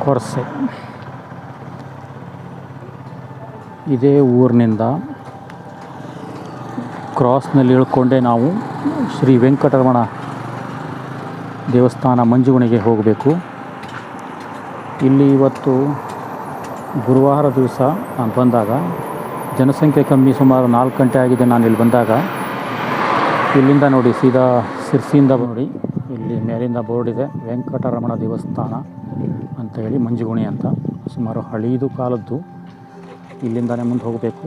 ಕೊರ್ಸೆ. ಇದೇ ಊರಿನಿಂದ ಕ್ರಾಸ್ನಲ್ಲಿ ಇಳ್ಕೊಂಡೆ ನಾವು ಶ್ರೀ ವೆಂಕಟರಮಣ ದೇವಸ್ಥಾನ ಮಂಜುಗುಣಿಗೆ ಹೋಗಬೇಕು. ಇಲ್ಲಿ ಇವತ್ತು ಗುರುವಾರ ದಿವಸ ನಾನು ಬಂದಾಗ ಜನಸಂಖ್ಯೆ ಕಮ್ಮಿ, ಸುಮಾರು 4 ಗಂಟೆ ಆಗಿದೆ ನಾನು ಇಲ್ಲಿ ಬಂದಾಗ. ಇಲ್ಲಿಂದ ನೋಡಿ ಸೀದಾ ಸಿರ್ಸಿಯಿಂದ ನೋಡಿ, ಇಲ್ಲಿ ಮೇಲಿಂದ ಬೋರ್ಡ್ ಇದೆ ವೆಂಕಟರಮಣ ದೇವಸ್ಥಾನ ಅಂತ ಹೇಳಿ, ಮಂಜುಗುಣಿ ಅಂತ. ಸುಮಾರು ಹಳೀದು ಕಾಲದ್ದು. ಇಲ್ಲಿಂದನೇ ಮುಂದೆ ಹೋಗಬೇಕು.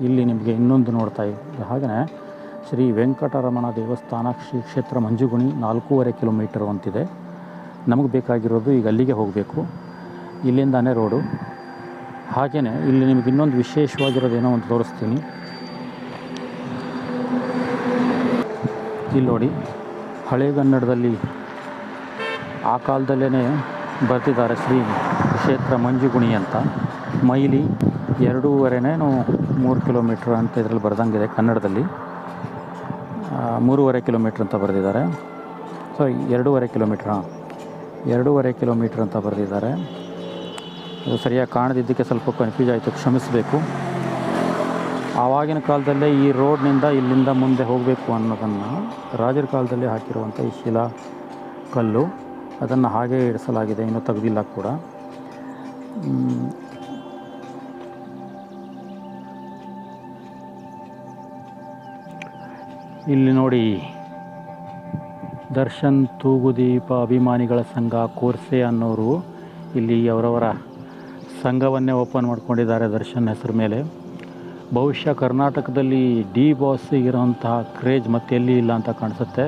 ಇಲ್ಲಿ ನಿಮಗೆ ಇನ್ನೊಂದು ನೋಡ್ತಾ ಇದೆ, ಹಾಗೆಯೇ ಶ್ರೀ ವೆಂಕಟರಮಣ ದೇವಸ್ಥಾನ ಶ್ರೀ ಕ್ಷೇತ್ರ ಮಂಜುಗುಣಿ 4.5 ಕಿಲೋಮೀಟರ್ ಅಂತಿದೆ. ನಮಗೆ ಬೇಕಾಗಿರೋದು ಈಗ ಅಲ್ಲಿಗೆ ಹೋಗಬೇಕು. ಇಲ್ಲಿಂದಾನೇ ರೋಡು. ಹಾಗೆಯೇ ಇಲ್ಲಿ ನಿಮಗೆ ಇನ್ನೊಂದು ವಿಶೇಷವಾಗಿರೋದೇನೋ ಒಂದು ತೋರಿಸ್ತೀನಿ. ಇಲ್ಲಿ ನೋಡಿ, ಹಳೆಗನ್ನಡದಲ್ಲಿ ಆ ಕಾಲದಲ್ಲೇ ಬರ್ತಿದ್ದಾರೆ ಶ್ರೀ ಕ್ಷೇತ್ರ ಮಂಜುಗುಣಿ ಅಂತ. ಮೈಲಿ 2.5-3 ಕಿಲೋಮೀಟ್ರ್ ಅಂತ ಇದರಲ್ಲಿ ಬರ್ದಂಗಿದೆ ಕನ್ನಡದಲ್ಲಿ. 3.5 ಕಿಲೋಮೀಟ್ರ್ ಅಂತ ಬರೆದಿದ್ದಾರೆ. ಸಾರಿ, 2.5 ಕಿಲೋಮೀಟ್ರ್, 2.5 ಕಿಲೋಮೀಟ್ರ್ ಅಂತ ಬರೆದಿದ್ದಾರೆ. ಅದು ಸರಿಯಾಗಿ ಕಾಣದಿದ್ದಕ್ಕೆ ಸ್ವಲ್ಪ ಕನ್ಫ್ಯೂಸ್ ಆಯಿತು, ಕ್ಷಮಿಸಬೇಕು. ಆವಾಗಿನ ಕಾಲದಲ್ಲೇ ಈ ರೋಡ್ನಿಂದ ಇಲ್ಲಿಂದ ಮುಂದೆ ಹೋಗಬೇಕು ಅನ್ನೋದನ್ನು ರಾಜರ ಕಾಲದಲ್ಲಿ ಹಾಕಿರುವಂಥ ಈ ಶಿಲಾ ಕಲ್ಲು, ಅದನ್ನು ಹಾಗೇ ಇಡಿಸಲಾಗಿದೆ, ಇನ್ನೂ ತೆಗೆದಿಲ್ಲ ಕೂಡ. ಇಲ್ಲಿ ನೋಡಿ, ದರ್ಶನ್ ತೂಗುದೀಪ ಅಭಿಮಾನಿಗಳ ಸಂಘ ಕೋರ್ಸೆ ಅನ್ನೋರು ಇಲ್ಲಿ ಅವರವರ ಸಂಘವನ್ನೇ ಓಪನ್ ಮಾಡ್ಕೊಂಡಿದ್ದಾರೆ ದರ್ಶನ್ ಹೆಸರು ಮೇಲೆ. ಬಹುಶಃ ಕರ್ನಾಟಕದಲ್ಲಿ ಡಿ ಬಾಸಿಗಿರೋಂತಹ ಕ್ರೇಜ್ ಮತ್ತೆ ಎಲ್ಲಿ ಇಲ್ಲ ಅಂತ ಕಾಣಿಸುತ್ತೆ.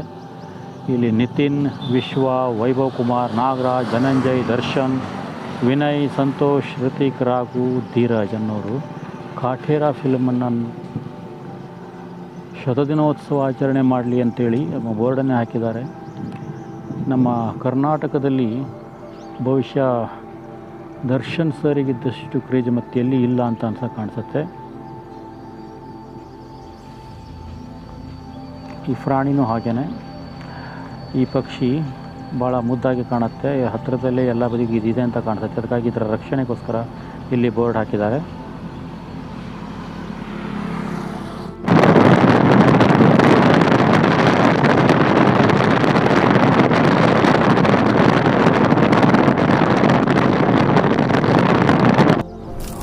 ಇಲ್ಲಿ ನಿತಿನ್, ವಿಶ್ವ, ವೈಭವ್ ಕುಮಾರ್, ನಾಗರಾಜ್, ಧನಂಜಯ್, ದರ್ಶನ್, ವಿನಯ್, ಸಂತೋಷ್, ಋತಿಕ್, ರಾಘು, ಧೀರಜ್ ಅನ್ನೋರು ಕಾಠೇರ ಫಿಲ್ಮನ್ನು ಶತದಿನೋತ್ಸವ ಆಚರಣೆ ಮಾಡಲಿ ಅಂತೇಳಿ ಬೋರ್ಡನ್ನೇ ಹಾಕಿದ್ದಾರೆ. ನಮ್ಮ ಕರ್ನಾಟಕದಲ್ಲಿ ಬಹುಶಃ ದರ್ಶನ್ ಸರಿಗಿದ್ದಷ್ಟು ಕ್ರೇಜ್ ಮತ್ತೆ ಎಲ್ಲಿ ಇಲ್ಲ ಅಂತ ಕಾಣಿಸುತ್ತೆ. ಈ ಪ್ರಾಣಿನೂ ಹಾಗೇ, ಈ ಪಕ್ಷಿ ಭಾಳ ಮುದ್ದಾಗಿ ಕಾಣುತ್ತೆ. ಹತ್ತಿರದಲ್ಲೇ ಎಲ್ಲ ಬದಿಗೆ ಇದಿದೆ ಅಂತ ಕಾಣಿಸುತ್ತೆ. ಅದಕ್ಕಾಗಿ ಇದರ ರಕ್ಷಣೆಗೋಸ್ಕರ ಇಲ್ಲಿ ಬೋರ್ಡ್ ಹಾಕಿದ್ದಾರೆ.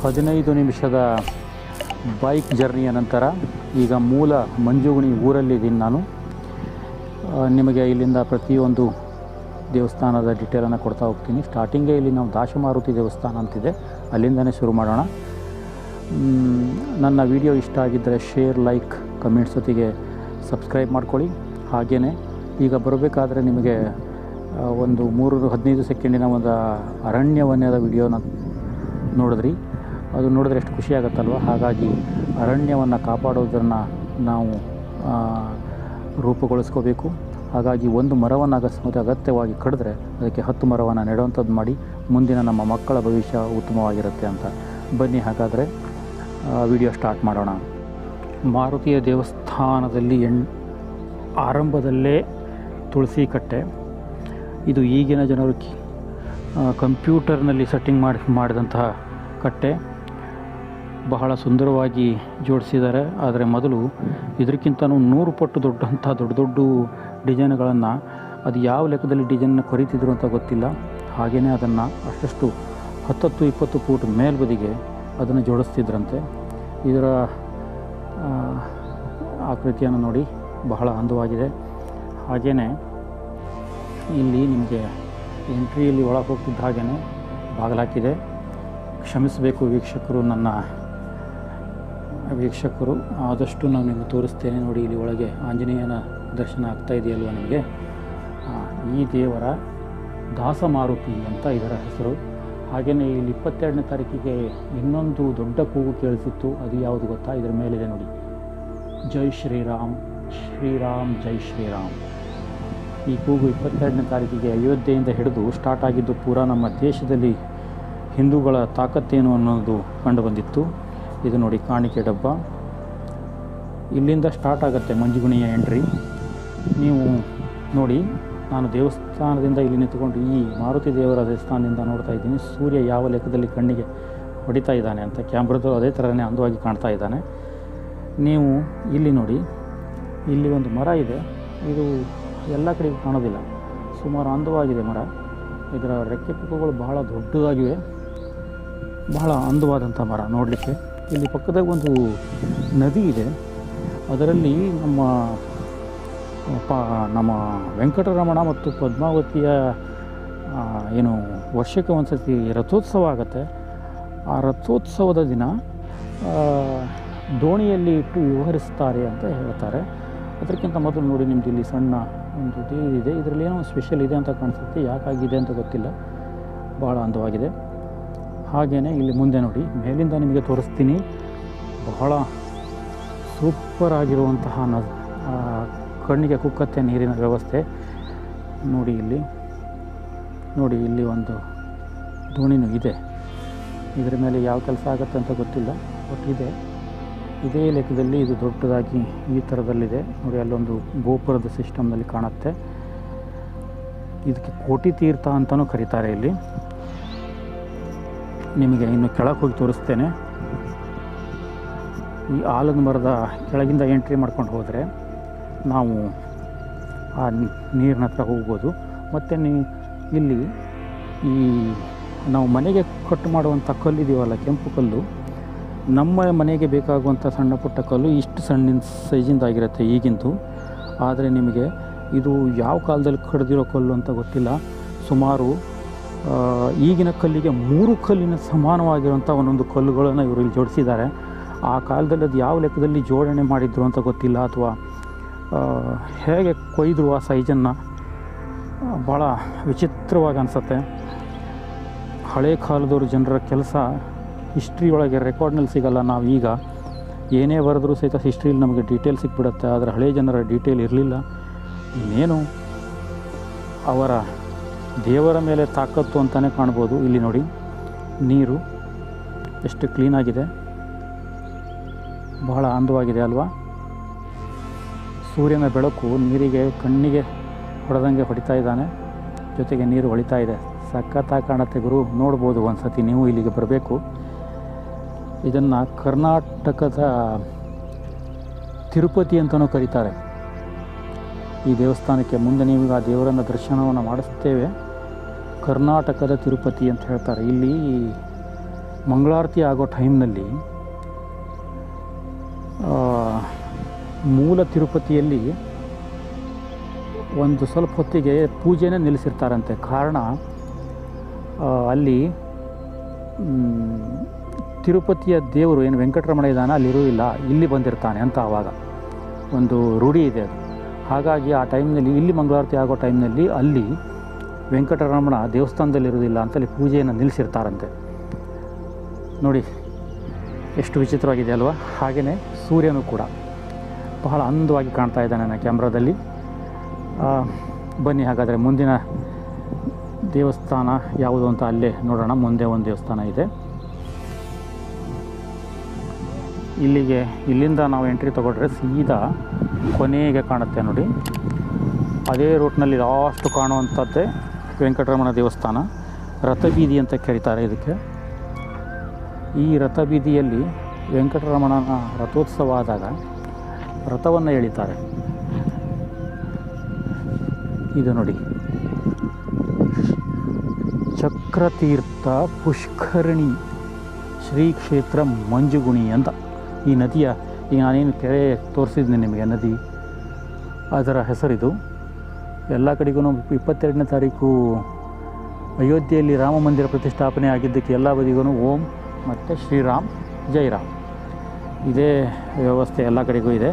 ಹದಿನೈದು ನಿಮಿಷದ ಬೈಕ್ ಜರ್ನಿಯ ನಂತರ ಈಗ ಮೂಲ ಮಂಜುಗುಣಿ ಊರಲ್ಲಿದ್ದೀನಿ ನಾನು. ನಿಮಗೆ ಇಲ್ಲಿಂದ ಪ್ರತಿಯೊಂದು ದೇವಸ್ಥಾನದ ಡಿಟೇಲನ್ನು ಕೊಡ್ತಾ ಹೋಗ್ತೀನಿ. ಸ್ಟಾರ್ಟಿಂಗೇ ಇಲ್ಲಿ ನಾವು ದಾಶಮಾರುತಿ ದೇವಸ್ಥಾನ ಅಂತಿದೆ, ಅಲ್ಲಿಂದನೇ ಶುರು ಮಾಡೋಣ. ನನ್ನ ವಿಡಿಯೋ ಇಷ್ಟ ಆಗಿದ್ದರೆ ಶೇರ್, ಲೈಕ್, ಕಮೆಂಟ್ಸ್ ಜೊತೆಗೆ ಸಬ್ಸ್ಕ್ರೈಬ್ ಮಾಡ್ಕೊಳ್ಳಿ. ಹಾಗೆಯೇ ಈಗ ಬರಬೇಕಾದ್ರೆ ನಿಮಗೆ ಒಂದು 15 ಸೆಕೆಂಡಿನ ಒಂದು ಅರಣ್ಯವನ್ಯದ ವಿಡಿಯೋನ ನೋಡಿದ್ರಿ, ಅದು ನೋಡಿದ್ರೆ ಎಷ್ಟು ಖುಷಿಯಾಗುತ್ತಲ್ವ. ಹಾಗಾಗಿ ಅರಣ್ಯವನ್ನು ಕಾಪಾಡೋದನ್ನು ನಾವು ರೂಪುಗೊಳಿಸ್ಕೋಬೇಕು. ಹಾಗಾಗಿ ಒಂದು ಮರವನ್ನು ಅಗತ್ಯವಾಗಿ ಕಡಿದ್ರೆ ಅದಕ್ಕೆ 10 ಮರವನ್ನು ನೆಡುವಂಥದ್ದು ಮಾಡಿ, ಮುಂದಿನ ನಮ್ಮ ಮಕ್ಕಳ ಭವಿಷ್ಯ ಉತ್ತಮವಾಗಿರುತ್ತೆ ಅಂತ. ಬನ್ನಿ ಹಾಗಾದರೆ ವಿಡಿಯೋ ಸ್ಟಾರ್ಟ್ ಮಾಡೋಣ. ಮಾರುತಿಯ ದೇವಸ್ಥಾನದಲ್ಲಿ ಆರಂಭದಲ್ಲೇ ತುಳಸಿ ಕಟ್ಟೆ. ಇದು ಈಗಿನ ಜನರು ಕಂಪ್ಯೂಟರ್ನಲ್ಲಿ ಸೆಟ್ಟಿಂಗ್ ಮಾಡಿದಂತಹ ಕಟ್ಟೆ. ಬಹಳ ಸುಂದರವಾಗಿ ಜೋಡಿಸಿದ್ದಾರೆ. ಆದರೆ ಮೊದಲು ಇದಕ್ಕಿಂತಲೂ 100 ಪಟ್ಟು ದೊಡ್ಡ ಡಿಸೈನ್ಗಳನ್ನು, ಅದು ಯಾವ ಲೆಕ್ಕದಲ್ಲಿ ಡಿಸೈನ್ನ ಕೊರಿತಿದ್ರು ಅಂತ ಗೊತ್ತಿಲ್ಲ. ಹಾಗೆಯೇ ಅದನ್ನು ಅಷ್ಟು 10-20 ಫೂಟ್ ಮೇಲ್ಬದಿಗೆ ಅದನ್ನು ಜೋಡಿಸ್ತಿದ್ರಂತೆ. ಇದರ ಆಕೃತಿಯನ್ನು ನೋಡಿ, ಬಹಳ ಅಂದವಾಗಿದೆ. ಹಾಗೆಯೇ ಇಲ್ಲಿ ನಿಮಗೆ ಎಂಟ್ರಿಯಲ್ಲಿ ಒಳಗೆ ಹೋಗ್ತಿದ್ದ ಹಾಗೆಯೇ ಬಾಗಿಲಾಕಿದೆ. ಕ್ಷಮಿಸಬೇಕು ವೀಕ್ಷಕರು, ನನ್ನ ವೀಕ್ಷಕರು, ಆದಷ್ಟು ನಾನು ನಿಮಗೆ ತೋರಿಸ್ತೇನೆ. ನೋಡಿ, ಇಲ್ಲಿ ಒಳಗೆ ಆಂಜನೇಯನ ದರ್ಶನ ಆಗ್ತಾ ಇದೆಯಲ್ವ ನಿಮಗೆ. ಈ ದೇವರ ದಾಸಮಾರುತಿ ಅಂತ ಇದರ ಹೆಸರು. ಹಾಗೆಯೇ ಇಲ್ಲಿ 22ನೇ ತಾರೀಕಿಗೆ ಇನ್ನೊಂದು ದೊಡ್ಡ ಕೂಗು ಕೇಳಿಸಿತ್ತು. ಅದು ಯಾವುದು ಗೊತ್ತಾ? ಇದರ ಮೇಲಿದೆ ನೋಡಿ, ಜೈ ಶ್ರೀರಾಮ್, ಶ್ರೀರಾಮ್ ಜೈ ಶ್ರೀರಾಮ್. ಈ ಕೂಗು 22ನೇ ತಾರೀಕಿಗೆ ಅಯೋಧ್ಯೆಯಿಂದ ಹಿಡಿದು ಸ್ಟಾರ್ಟ್ ಆಗಿದ್ದು ಪೂರಾ ನಮ್ಮ ದೇಶದಲ್ಲಿ ಹಿಂದೂಗಳ ತಾಕತ್ತೇನು ಅನ್ನೋದು ಕಂಡುಬಂದಿತ್ತು. ಇದು ನೋಡಿ ಕಾಣಿಕೆ ಡಬ್ಬ. ಇಲ್ಲಿಂದ ಸ್ಟಾರ್ಟ್ ಆಗುತ್ತೆ ಮಂಜುಗುಣಿಯ ಎಂಟ್ರಿ. ನೀವು ನೋಡಿ, ನಾನು ದೇವಸ್ಥಾನದಿಂದ ಇಲ್ಲಿ ನಿಂತುಕೊಂಡು ಈ ಮಾರುತಿ ದೇವರ ದೇವಸ್ಥಾನದಿಂದ ನೋಡ್ತಾ ಇದ್ದೀನಿ ಸೂರ್ಯ ಯಾವ ಲೆಕ್ಕದಲ್ಲಿ ಕಣ್ಣಿಗೆ ಹೊಡಿತಾ ಇದ್ದಾನೆ ಅಂತ. ಕ್ಯಾಮ್ರಾದಲ್ಲೂ ಅದೇ ಥರನೇ ಅಂದವಾಗಿ ಕಾಣ್ತಾ ಇದ್ದಾನೆ. ನೀವು ಇಲ್ಲಿ ನೋಡಿ, ಇಲ್ಲಿ ಒಂದು ಮರ ಇದೆ. ಇದು ಎಲ್ಲ ಕಡೆಗೂ ಕಾಣೋದಿಲ್ಲ, ಸುಮಾರು ಅಂದವಾಗಿದೆ ಮರ. ಇದರ ರೆಕ್ಕೆ ಪುಕ್ಕಗಳು ಬಹಳ ದೊಡ್ಡದಾಗಿವೆ, ಬಹಳ ಅಂದವಾದಂಥ ಮರ ನೋಡಲಿಕ್ಕೆ. ಇಲ್ಲಿ ಪಕ್ಕದಾಗ ಒಂದು ನದಿ ಇದೆ, ಅದರಲ್ಲಿ ನಮ್ಮ ವೆಂಕಟರಮಣ ಮತ್ತು ಪದ್ಮಾವತಿಯ ಏನು ವರ್ಷಕ್ಕೆ ಒಂದು ಸತಿ ರಥೋತ್ಸವ ಆಗುತ್ತೆ. ಆ ರಥೋತ್ಸವದ ದಿನ ದೋಣಿಯಲ್ಲಿ ಇಟ್ಟು ವ್ಯವಹರಿಸ್ತಾರೆ ಅಂತ ಹೇಳ್ತಾರೆ. ಅದಕ್ಕಿಂತ ಮೊದಲು ನೋಡಿ, ನಿಮ್ಮದು ಇಲ್ಲಿ ಸಣ್ಣ ಒಂದು ಇದೆ, ಇದರಲ್ಲಿ ಏನೋ ಸ್ಪೆಷಲ್ ಇದೆ ಅಂತ ಕಾಣಿಸುತ್ತೆ. ಯಾಕಾಗಿದೆ ಅಂತ ಗೊತ್ತಿಲ್ಲ, ಭಾಳ ಅಂದವಾಗಿದೆ. ಹಾಗೆಯೇ ಇಲ್ಲಿ ಮುಂದೆ ನೋಡಿ, ಮೇಲಿಂದ ನಿಮಗೆ ತೋರಿಸ್ತೀನಿ. ಬಹಳ ಸೂಪರ್ ಆಗಿರುವಂತಹ ಕಣ್ಣಿಗೆ ಕುಕ್ಕತ್ತೆ ನೀರಿನ ವ್ಯವಸ್ಥೆ ನೋಡಿ. ಇಲ್ಲಿ ಒಂದು ದೋಣಿನೂ ಇದೆ. ಇದರ ಮೇಲೆ ಯಾವ ಕೆಲಸ ಆಗುತ್ತೆ ಅಂತ ಗೊತ್ತಿಲ್ಲ, ಬಟ್ ಇದೇ ಲೆಕ್ಕದಲ್ಲಿ ಇದು ದೊಡ್ಡದಾಗಿ ಈ ಥರದಲ್ಲಿದೆ ನೋಡಿ. ಅಲ್ಲೊಂದು ಗೋಪುರದ ಸಿಸ್ಟಮ್ನಲ್ಲಿ ಕಾಣುತ್ತೆ. ಇದಕ್ಕೆ ಕೋಟಿ ತೀರ್ಥ ಅಂತಲೂ ಕರೀತಾರೆ. ಇಲ್ಲಿ ನಿಮಗೆ ಇನ್ನು ಕೆಳಗೆ ಹೋಗಿ ತೋರಿಸ್ತೇನೆ. ಈ ಆಲದ ಮರದ ಕೆಳಗಿಂದ ಎಂಟ್ರಿ ಮಾಡ್ಕೊಂಡು ಹೋದರೆ ನಾವು ಆ ನೀರಿನ ಹತ್ರ ಹೋಗ್ಬೋದು. ಮತ್ತು ಇಲ್ಲಿ ಈ ನಾವು ಮನೆಗೆ ಕಟ್ಟು ಮಾಡುವಂಥ ಕಲ್ಲಿದೆಯಲ್ಲ, ಕೆಂಪು ಕಲ್ಲು, ನಮ್ಮ ಮನೆಗೆ ಬೇಕಾಗುವಂಥ ಸಣ್ಣ ಪುಟ್ಟ ಕಲ್ಲು ಇಷ್ಟು ಸಣ್ಣಿನ ಸೈಜಿಂದಾಗಿರುತ್ತೆ ಈಗಿಂದು. ಆದರೆ ನಿಮಗೆ ಇದು ಯಾವ ಕಾಲದಲ್ಲಿ ಕಡ್ದಿರೋ ಕಲ್ಲು ಅಂತ ಗೊತ್ತಿಲ್ಲ. ಸುಮಾರು ಈಗಿನ ಕಲ್ಲಿಗೆ 3 ಕಲ್ಲಿನ ಸಮಾನವಾಗಿರುವಂಥ ಒಂದೊಂದು ಕಲ್ಲುಗಳನ್ನು ಇವರು ಇಲ್ಲಿ ಜೋಡಿಸಿದ್ದಾರೆ. ಆ ಕಾಲದಲ್ಲಿ ಅದು ಯಾವ ಲೆಕ್ಕದಲ್ಲಿ ಜೋಡಣೆ ಮಾಡಿದ್ರು ಅಂತ ಗೊತ್ತಿಲ್ಲ, ಅಥವಾ ಹೇಗೆ ಕೊಯ್ದರು ಆ ಸೈಜನ್ನು. ಭಾಳ ವಿಚಿತ್ರವಾಗಿ ಅನಿಸುತ್ತೆ. ಹಳೆ ಕಾಲದವರು ಜನರ ಕೆಲಸ ಹಿಸ್ಟ್ರಿ ಒಳಗೆ ರೆಕಾರ್ಡ್ನಲ್ಲಿ ಸಿಗಲ್ಲ. ನಾವು ಈಗ ಏನೇ ಬರೆದ್ರೂ ಸಹಿತ ಹಿಸ್ಟ್ರಿಯಲ್ಲಿ ನಮಗೆ ಡೀಟೇಲ್ ಸಿಕ್ಬಿಡುತ್ತೆ. ಆದರೆ ಹಳೆ ಜನರ ಡೀಟೇಲ್ ಇರಲಿಲ್ಲ. ಇನ್ನೇನು ಅವರ ದೇವರ ಮೇಲೆ ತಾಕತ್ತು ಅಂತಲೇ ಕಾಣ್ಬೋದು. ಇಲ್ಲಿ ನೋಡಿ, ನೀರು ಎಷ್ಟು ಕ್ಲೀನಾಗಿದೆ, ಬಹಳ ಅಂದವಾಗಿದೆ ಅಲ್ವಾ. ಸೂರ್ಯನ ಬೆಳಕು ನೀರಿಗೆ ಕಣ್ಣಿಗೆ ಹೊಡೆದಂಗೆ ಹೊಡಿತಾ ಇದ್ದಾನೆ, ಜೊತೆಗೆ ನೀರು ಹೊಳಿತಾ ಇದೆ. ಸಖತ್ತಾಗಿ ಕಾಣುತ್ತೆ ಗುರು, ನೋಡ್ಬೋದು ಒಂದು ಸತಿ ನೀವು ಇಲ್ಲಿಗೆ ಬರಬೇಕು. ಇದನ್ನು ಕರ್ನಾಟಕದ ತಿರುಪತಿ ಅಂತಲೂ ಕರೀತಾರೆ ಈ ದೇವಸ್ಥಾನಕ್ಕೆ. ಮುಂದೆ ನೀವು ಆ ದೇವರನ್ನ ದರ್ಶನವನ್ನು ಮಾಡಿಸ್ತೇವೆ. ಕರ್ನಾಟಕದ ತಿರುಪತಿ ಅಂತ ಹೇಳ್ತಾರೆ. ಇಲ್ಲಿ ಮಂಗಳಾರತಿ ಆಗೋ ಟೈಮ್ನಲ್ಲಿ ಮೂಲ ತಿರುಪತಿಯಲ್ಲಿ ಒಂದು ಸ್ವಲ್ಪ ಹೊತ್ತಿಗೆ ಪೂಜೆನೇ ನಿಲ್ಲಿಸಿರ್ತಾರಂತೆ. ಕಾರಣ ಅಲ್ಲಿ ತಿರುಪತಿಯ ದೇವರು ಏನು ವೆಂಕಟರಮಣ ಇದ್ದಾನೆ ಅಲ್ಲಿರೋದಿಲ್ಲ, ಇಲ್ಲಿ ಬಂದಿರ್ತಾನೆ ಅಂತ ಆವಾಗ ಒಂದು ರೂಢಿ ಇದೆ ಅದು. ಹಾಗಾಗಿ ಆ ಟೈಮ್ನಲ್ಲಿ, ಇಲ್ಲಿ ಮಂಗಳಾರತಿ ಆಗೋ ಟೈಮ್ನಲ್ಲಿ ಅಲ್ಲಿ ವೆಂಕಟರಮಣ ದೇವಸ್ಥಾನದಲ್ಲಿರೋದಿಲ್ಲ ಅಂತಲ್ಲಿ ಪೂಜೆಯನ್ನು ನಿಲ್ಲಿಸಿರ್ತಾರಂತೆ. ನೋಡಿ ಎಷ್ಟು ವಿಚಿತ್ರವಾಗಿದೆ ಅಲ್ವಾ. ಹಾಗೆಯೇ ಸೂರ್ಯನೂ ಕೂಡ ಬಹಳ ಅಂದವಾಗಿ ಕಾಣ್ತಾ ಇದ್ದಾನೆ ನನ್ನ ಕ್ಯಾಮ್ರಾದಲ್ಲಿ. ಬನ್ನಿ ಹಾಗಾದರೆ ಮುಂದಿನ ದೇವಸ್ಥಾನ ಯಾವುದು ಅಂತ ಅಲ್ಲೇ ನೋಡೋಣ. ಮುಂದೆ ಒಂದು ದೇವಸ್ಥಾನ ಇದೆ. ಇಲ್ಲಿಂದ ನಾವು ಎಂಟ್ರಿ ತೊಗೊಂಡ್ರೆ ಸೀದಾ ಕೊನೆಗೆ ಕಾಣುತ್ತೆ ನೋಡಿ. ಅದೇ ರೂಟ್ನಲ್ಲಿ ಲಾಸ್ಟ್ ಕಾಣುವಂಥದ್ದೇ ವೆಂಕಟರಮಣ ದೇವಸ್ಥಾನ. ರಥಬೀದಿ ಅಂತ ಕರೀತಾರೆ ಇದಕ್ಕೆ. ಈ ರಥಬೀದಿಯಲ್ಲಿ ವೆಂಕಟರಮಣನ ರಥೋತ್ಸವ ಆದಾಗ ರಥವನ್ನು ಎಳಿತಾರೆ. ಇದು ನೋಡಿ, ಚಕ್ರತೀರ್ಥ ಪುಷ್ಕರಣಿ ಶ್ರೀ ಕ್ಷೇತ್ರ ಮಂಜುಗುಣಿ ಅಂತ ಈ ನದಿಯ, ಈಗ ನಾನೇನು ಕೆರೆ ತೋರಿಸಿದ್ದೀನಿ ನಿಮಗೆ, ನದಿ ಅದರ ಹೆಸರಿದು. ಎಲ್ಲ ಕಡೆಗೂ 22ನೇ ತಾರೀಕು ಅಯೋಧ್ಯೆಯಲ್ಲಿ ರಾಮ ಮಂದಿರ ಪ್ರತಿಷ್ಠಾಪನೆ ಆಗಿದ್ದಕ್ಕೆ ಎಲ್ಲ ಬದಿಗೂ ಓಂ ಮತ್ತು ಶ್ರೀರಾಮ್ ಜೈರಾಮ್ ಇದೇ ವ್ಯವಸ್ಥೆ ಎಲ್ಲ ಕಡೆಗೂ ಇದೆ.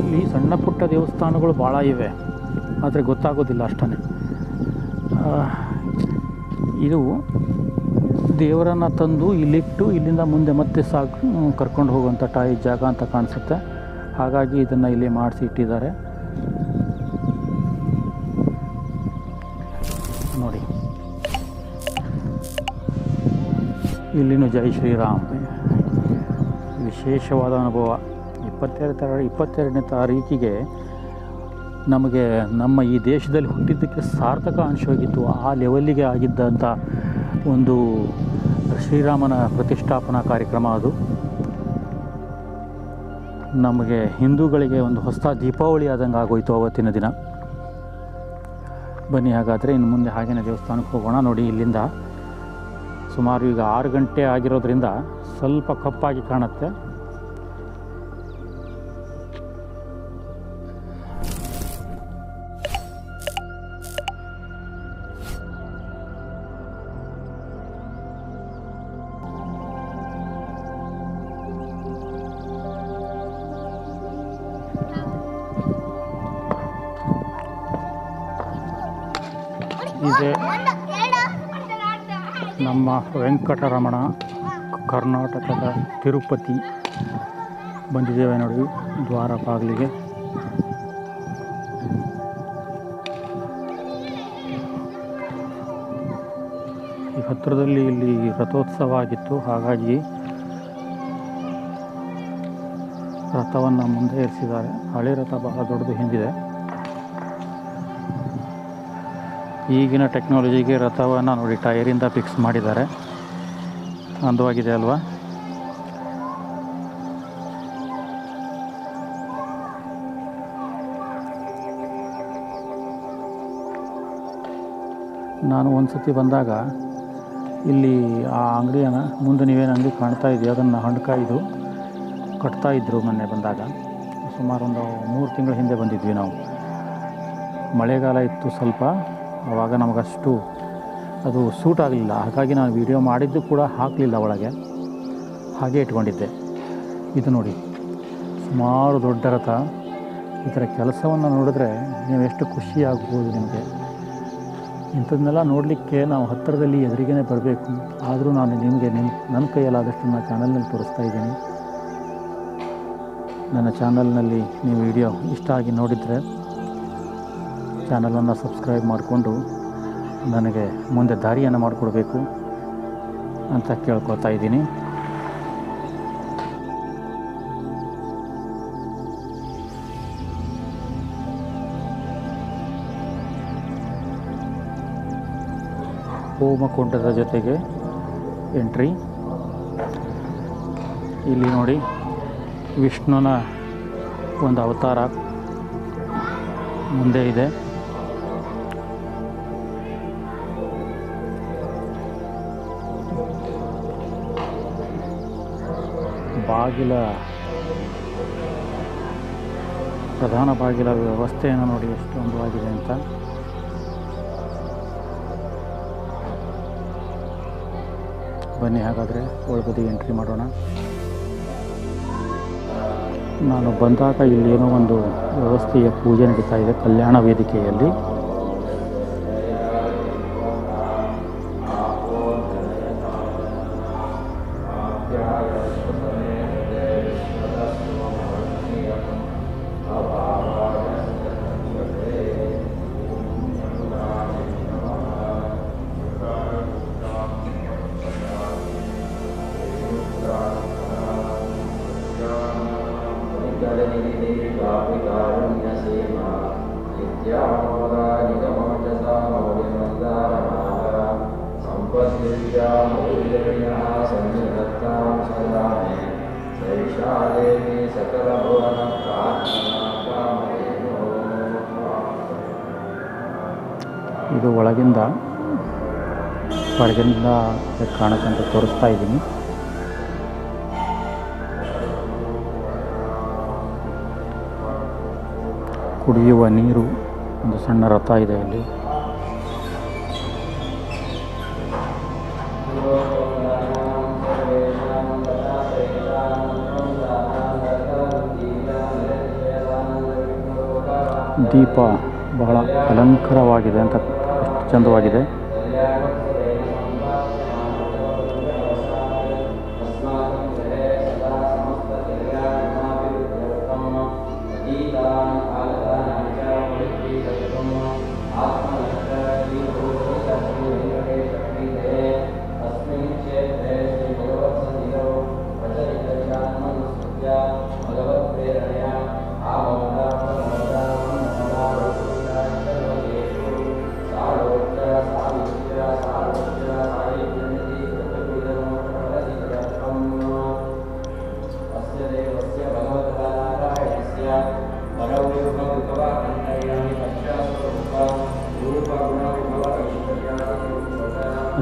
ಇಲ್ಲಿ ಸಣ್ಣ ಪುಟ್ಟ ದೇವಸ್ಥಾನಗಳು ಭಾಳ ಇವೆ, ಆದರೆ ಗೊತ್ತಾಗೋದಿಲ್ಲ ಅಷ್ಟೇ. ಇದು ದೇವರನ್ನು ತಂದು ಇಲ್ಲಿಟ್ಟು ಇಲ್ಲಿಂದ ಮುಂದೆ ಮತ್ತೆ ಕರ್ಕೊಂಡು ಹೋಗುವಂಥ ಜಾಗ ಅಂತ ಕಾಣಿಸುತ್ತೆ. ಹಾಗಾಗಿ ಇದನ್ನು ಇಲ್ಲಿ ಮಾಡಿಸಿ ಇಟ್ಟಿದ್ದಾರೆ ನೋಡಿ. ಇಲ್ಲಿನೂ ಜೈ ಶ್ರೀರಾಮ್. ವಿಶೇಷವಾದ ಅನುಭವ. 22ನೇ ತಾರೀಕಿಗೆ ನಮಗೆ ನಮ್ಮ ಈ ದೇಶದಲ್ಲಿ ಹುಟ್ಟಿದ್ದಕ್ಕೆ ಸಾರ್ಥಕ ಅನಿಸೋಗಿತ್ತು. ಆ ಲೆವೆಲ್ಲಿಗೆ ಆಗಿದ್ದಂಥ ಒಂದು ಶ್ರೀರಾಮನ ಪ್ರತಿಷ್ಠಾಪನಾ ಕಾರ್ಯಕ್ರಮ ಅದು. ನಮಗೆ ಹಿಂದೂಗಳಿಗೆ ಒಂದು ಹೊಸ ದೀಪಾವಳಿ ಆದಂಗೆ ಆಗೋಯ್ತು ಅವತ್ತಿನ ದಿನ. ಬನ್ನಿ ಹಾಗಾದರೆ ಇನ್ನು ಮುಂದೆ ಹಾಗೇನೇ ದೇವಸ್ಥಾನಕ್ಕೆ ಹೋಗೋಣ. ನೋಡಿ, ಇಲ್ಲಿಂದ ಸುಮಾರು ಈಗ 6 ಗಂಟೆ ಆಗಿರೋದ್ರಿಂದ ಸ್ವಲ್ಪ ಕಪ್ಪಾಗಿ ಕಾಣುತ್ತೆ. ಇದೆ ನಮ್ಮ ವೆಂಕಟರಮಣ, ಕರ್ನಾಟಕದ ತಿರುಪತಿ. ಬಂದಿದ್ದೇವೆ ನೋಡಿ ದ್ವಾರ ಬಾಗಿಲಿಗೆ. ಈ ಹತ್ತಿರದಲ್ಲಿ ಇಲ್ಲಿ ರಥೋತ್ಸವ ಆಗಿತ್ತು, ಹಾಗಾಗಿ ರಥವನ್ನು ಮುಂದೆ ಇರಿಸಿದ್ದಾರೆ. ಹಳೆ ರಥ ಬಹಳ ದೊಡ್ಡದು ಹಿಂದಿದೆ. ಈಗಿನ ಟೆಕ್ನಾಲಜಿಗೆ ರಥವನ್ನು ನೋಡಿ ಟೈರಿಂದ ಫಿಕ್ಸ್ ಮಾಡಿದ್ದಾರೆ. ಅಂದವಾಗಿದೆ ಅಲ್ವಾ? ನಾನು ಒಂದು ಸತಿ ಬಂದಾಗ ಇಲ್ಲಿ ಆ ಅಂಗಡಿಯನ್ನು ಮುಂದೆ ನೀವೇನು ಅಂಗಡಿ ಕಾಣ್ತಾ ಇದೆಯೋ ಅದನ್ನು ಹಣ್ಕಾಯ್ದು ಕಟ್ತಾಯಿದ್ರು. ಮೊನ್ನೆ ಬಂದಾಗ ಸುಮಾರು ಒಂದು 3 ತಿಂಗಳ ಹಿಂದೆ ಬಂದಿದ್ವಿ ನಾವು. ಮಳೆಗಾಲ ಇತ್ತು ಸ್ವಲ್ಪ, ಆವಾಗ ನಮಗಷ್ಟು ಅದು ಸೂಟ್ ಆಗಲಿಲ್ಲ. ಹಾಗಾಗಿ ನಾನು ವಿಡಿಯೋ ಮಾಡಿದ್ದು ಕೂಡ ಹಾಕಲಿಲ್ಲ ಒಳಗೆ, ಹಾಗೆ ಇಟ್ಕೊಂಡಿದ್ದೆ. ಇದು ನೋಡಿ ಸುಮಾರು ದೊಡ್ಡ ರಥ. ಇದರ ಕೆಲಸವನ್ನು ನೋಡಿದ್ರೆ ನೀವು ಎಷ್ಟು ಖುಷಿ ಆಗ್ಬೋದು ನಿಮಗೆ. ಇಂಥದ್ದನ್ನೆಲ್ಲ ನೋಡಲಿಕ್ಕೆ ನಾವು ಹತ್ತಿರದಲ್ಲಿ ಎದುರಿಗೇ ಬರಬೇಕು. ಆದರೂ ನಾನು ನಿಮಗೆ ನನ್ನ ಕೈಯಲ್ಲಾದಷ್ಟು ನನ್ನ ಚಾನಲ್ನಲ್ಲಿ ತೋರಿಸ್ತಾ ಇದ್ದೀನಿ. ನನ್ನ ಚಾನಲ್ನಲ್ಲಿ ನೀವು ವಿಡಿಯೋ ಇಷ್ಟ ಆಗಿ ನೋಡಿದರೆ ಚಾನಲನ್ನು ಸಬ್ಸ್ಕ್ರೈಬ್ ಮಾಡಿಕೊಂಡು ನನಗೆ ಮುಂದೆ ದಾರಿಯನ್ನು ಮಾಡಿಕೊಡ್ಬೇಕು ಅಂತ ಕೇಳ್ಕೊತಾ ಇದ್ದೀನಿ. ಹೋಮಕುಂಡದ ಜೊತೆಗೆ ಎಂಟ್ರಿ. ಇಲ್ಲಿ ನೋಡಿ ವಿಷ್ಣುನ ಒಂದು ಅವತಾರ ಮುಂದೆ ಇದೆ. ಬಾಗಿಲ ಪ್ರಧಾನ ಬಾಗಿಲ ವ್ಯವಸ್ಥೆಯನ್ನು ನೋಡಿ ಎಷ್ಟು ಅಂದವಾಗಿದೆ ಅಂತ. ಬನ್ನಿ ಹಾಗಾದರೆ ಒಳಗಡೆ ಎಂಟ್ರಿ ಮಾಡೋಣ. ನಾನು ಬಂದಾಗ ಇಲ್ಲೇನೋ ಒಂದು ವ್ಯವಸ್ಥೆಯ ಪೂಜೆ ನಡೀತಾ ಇದೆ ಕಲ್ಯಾಣ ವೇದಿಕೆಯಲ್ಲಿ. ಇದು ಒಳಗಿಂದ ಹೊರಗಿಂದ ಕಾಣಕ್ಕಂತ ತೋರಿಸ್ತಾ ಇದ್ದೀನಿ. ಕುಡಿಯುವ ನೀರು, ಒಂದು ಸಣ್ಣ ರಥ ಇದೆ ಇಲ್ಲಿ. ದೀಪ ಬಹಳ ಅಲಂಕಾರವಾಗಿದೆ ಅಂತ, ಎಷ್ಟು ಚಂದವಾಗಿದೆ.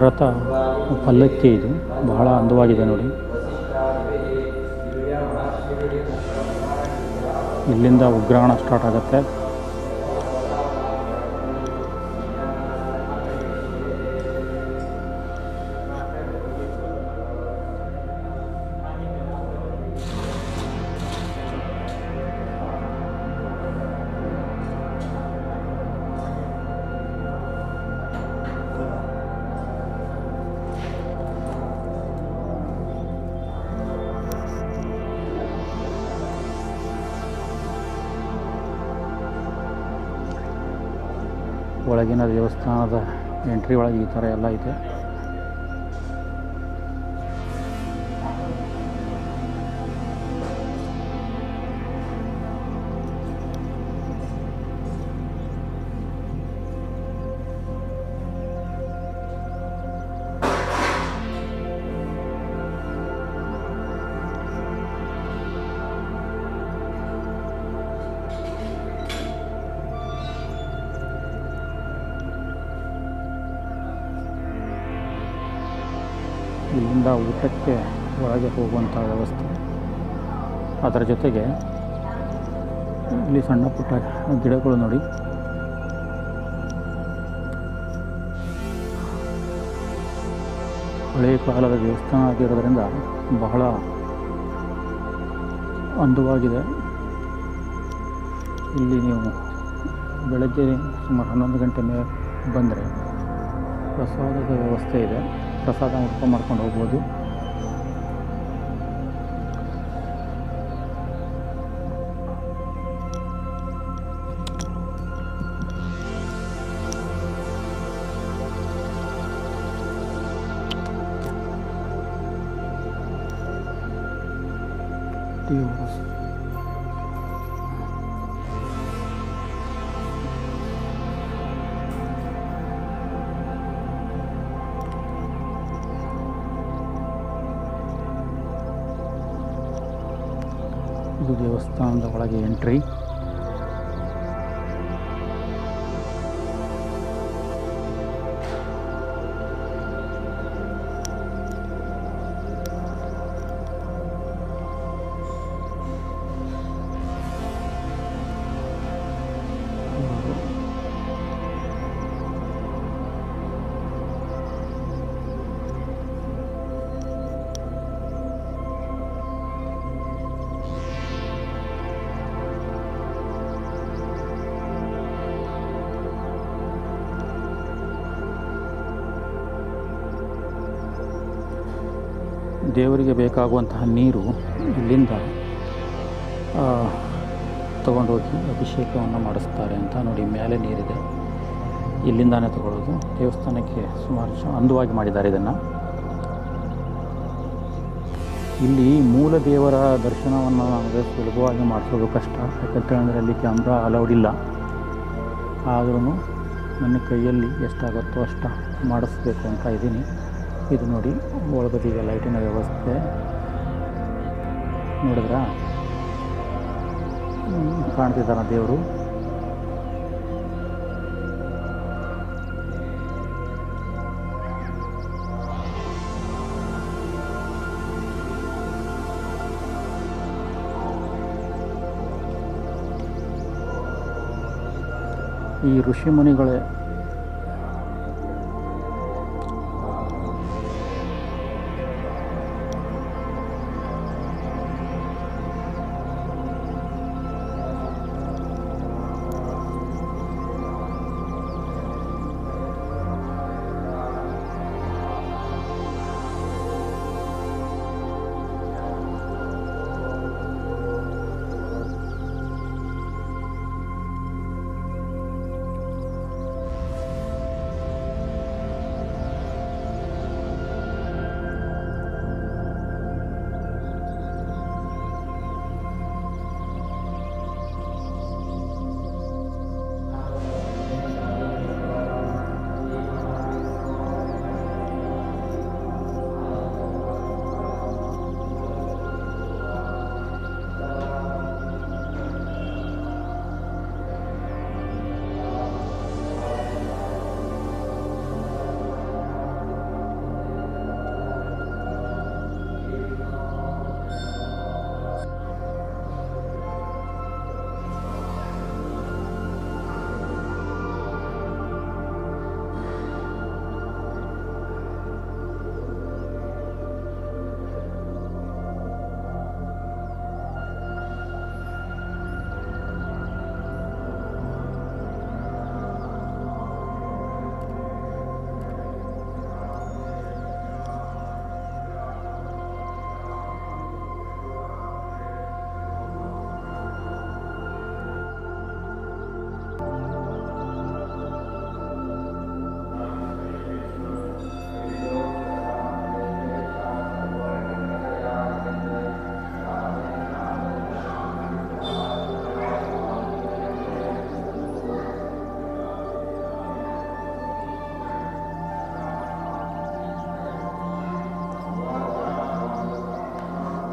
ರಥ ಪಲ್ಲಕ್ಕಿ ಇದು ಬಹಳ ಅಂದವಾಗಿದೆ ನೋಡಿ. ಇಲ್ಲಿಂದ ಉಗ್ರಾಣ ಸ್ಟಾರ್ಟ್ ಆಗುತ್ತೆ. ಒಳಗಿನ ದೇವಸ್ಥಾನದ ಎಂಟ್ರಿ ಒಳಗೆ ಈ ಥರ ಎಲ್ಲ ಇದೆ. ಇಲ್ಲಿಂದ ಊಟಕ್ಕೆ ಒಳಗೆ ಹೋಗುವಂಥ ವ್ಯವಸ್ಥೆ, ಅದರ ಜೊತೆಗೆ ಇಲ್ಲಿ ಸಣ್ಣ ಪುಟ್ಟ ಗಿಡಗಳು ನೋಡಿ. ಹಳೆಯ ಕಾಲದ ದೇವಸ್ಥಾನ ಆಗಿರೋದ್ರಿಂದ ಬಹಳ ಅಂದವಾಗಿದೆ. ಇಲ್ಲಿ ನೀವು ಬೆಳಗ್ಗೆ ಸುಮಾರು 11 ಗಂಟೆ ಮೇಲೆ ಬಂದರೆ ಪ್ರಸಾದದ ವ್ಯವಸ್ಥೆ ಇದೆ. ಪ್ರಸಾದ ಊಟ ಮಾಡ್ಕೊಂಡು ಹೋಗ್ಬೋದು. ಇದು ದೇವಸ್ಥಾನದ ಒಳಗೆ ಎಂಟ್ರಿ. ದೇವರಿಗೆ ಬೇಕಾಗುವಂತಹ ನೀರು ಇಲ್ಲಿಂದ ತಗೊಂಡೋಗಿ ಅಭಿಷೇಕವನ್ನು ಮಾಡಿಸ್ತಾರೆ ಅಂತ ನೋಡಿ. ಮೇಲೆ ನೀರಿದೆ, ಇಲ್ಲಿಂದಾನೇ ತಗೊಳ್ಳೋದು. ದೇವಸ್ಥಾನಕ್ಕೆ ಸುಮಾರು ಅಂದವಾಗಿ ಮಾಡಿದ್ದಾರೆ ಇದನ್ನು. ಇಲ್ಲಿ ಮೂಲ ದೇವರ ದರ್ಶನವನ್ನು ನಮಗೆ ಸುಲಭವಾಗಿ ಮಾಡಿಸೋದು ಕಷ್ಟ, ಯಾಕಂತೇಳಿದ್ರೆ ಅಲ್ಲಿ ಕ್ಯಾಮ್ರಾ ಅಲೌಡ್ ಇಲ್ಲ. ಆದ್ರೂ ನನ್ನ ಕೈಯಲ್ಲಿ ಎಷ್ಟಾಗುತ್ತೋ ಅಷ್ಟು ಮಾಡಿಸ್ಬೇಕು ಅಂತ ಇದ್ದೀನಿ. ಇದು ನೋಡಿ, ಒಳಗದಿಗೆ ಲೈಟಿನ ವ್ಯವಸ್ಥೆ ನೋಡಿದ್ರಾ, ಕಾಣ್ತಿದ್ದಾರ ದೇವರು. ಈ ಋಷಿ ಮುನಿಗಳೇ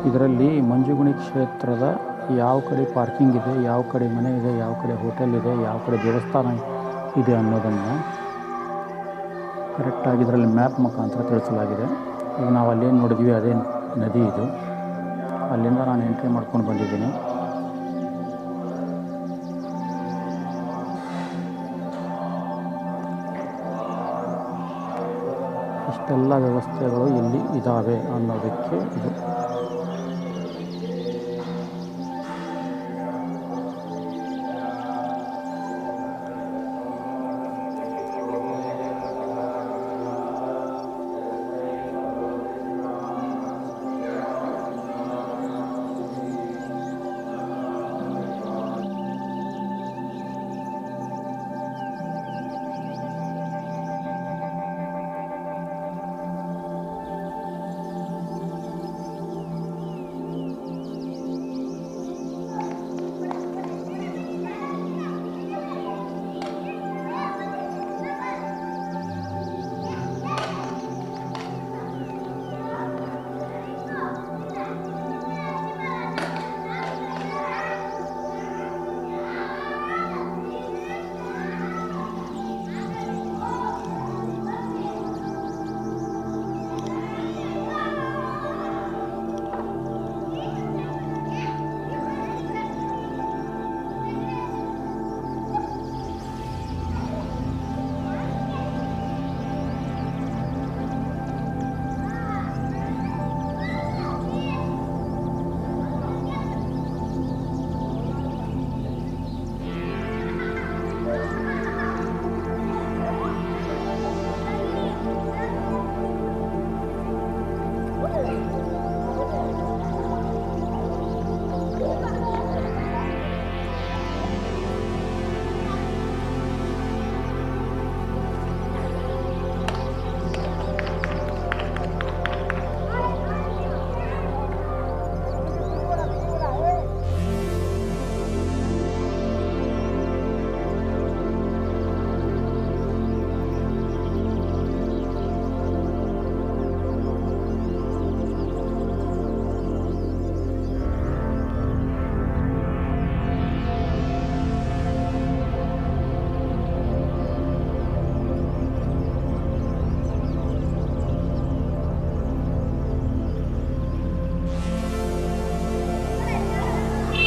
ಇದರಲ್ಲಿ ಮಂಜುಗುಣಿ ಕ್ಷೇತ್ರದ ಯಾವ ಕಡೆ ಪಾರ್ಕಿಂಗ್ ಇದೆ, ಯಾವ ಕಡೆ ಮನೆ ಇದೆ, ಯಾವ ಕಡೆ ಹೋಟೆಲ್ ಇದೆ, ಯಾವ ಕಡೆ ದೇವಸ್ಥಾನ ಇದೆ ಅನ್ನೋದನ್ನು ಕರೆಕ್ಟಾಗಿ ಇದರಲ್ಲಿ ಮ್ಯಾಪ್ ಮುಖಾಂತರ ತಿಳಿಸಲಾಗಿದೆ. ಈಗ ನಾವು ಅಲ್ಲೇನು ನೋಡಿದ್ವಿ ಅದೇ ನದಿ ಇದು. ಅಲ್ಲಿಂದ ನಾನು ಎಂಟ್ರಿ ಮಾಡ್ಕೊಂಡು ಬಂದಿದ್ದೀನಿ. ಇಷ್ಟೆಲ್ಲ ವ್ಯವಸ್ಥೆಗಳು ಇಲ್ಲಿ ಇದ್ದಾವೆ ಅನ್ನೋದಕ್ಕೆ ಇದು.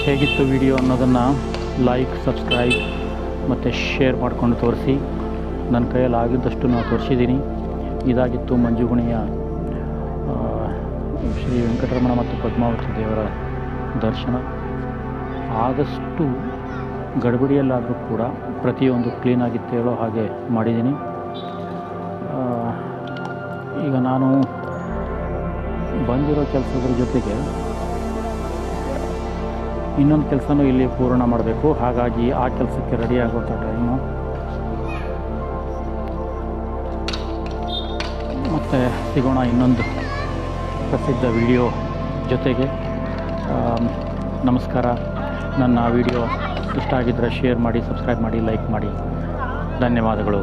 ಹೇಗಿತ್ತು ವಿಡಿಯೋ ಅನ್ನೋದನ್ನು ಲೈಕ್, ಸಬ್ಸ್ಕ್ರೈಬ್ ಮತ್ತು ಶೇರ್ ಮಾಡಿಕೊಂಡು ತೋರಿಸಿ. ನನ್ನ ಕೈಯಲ್ಲಿ ಆಗಿದ್ದಷ್ಟು ನಾನು ತೋರಿಸಿದ್ದೀನಿ. ಇದಾಗಿತ್ತು ಮಂಜುಗುಣಿಯ ಶ್ರೀ ವೆಂಕಟರಮಣ ಮತ್ತು ಪದ್ಮಾವತಿ ದೇವರ ದರ್ಶನ. ಆದಷ್ಟು ಗಡಿಬಿಡಿಯಲ್ಲಾದರೂ ಕೂಡ ಪ್ರತಿಯೊಂದು ಕ್ಲೀನಾಗಿತ್ತು ಹೇಳೋ ಹಾಗೆ ಮಾಡಿದ್ದೀನಿ. ಈಗ ನಾನು ಬಂದಿರೋ ಕೆಲಸದ ಜೊತೆಗೆ ಇನ್ನೊಂದು ಕೆಲಸನೂ ಇಲ್ಲಿ ಪೂರ್ಣ ಮಾಡಬೇಕು. ಹಾಗಾಗಿ ಆ ಕೆಲಸಕ್ಕೆ ರೆಡಿ ಆಗುವಂಥ ಟೈಮು. ಮತ್ತು ಸಿಗೋಣ ಇನ್ನೊಂದು ಪ್ರಸಿದ್ಧ ವಿಡಿಯೋ ಜೊತೆಗೆ. ನಮಸ್ಕಾರ. ನನ್ನ ವಿಡಿಯೋ ಇಷ್ಟ ಆಗಿದ್ದರೆ ಶೇರ್ ಮಾಡಿ, ಸಬ್ಸ್ಕ್ರೈಬ್ ಮಾಡಿ, ಲೈಕ್ ಮಾಡಿ. ಧನ್ಯವಾದಗಳು.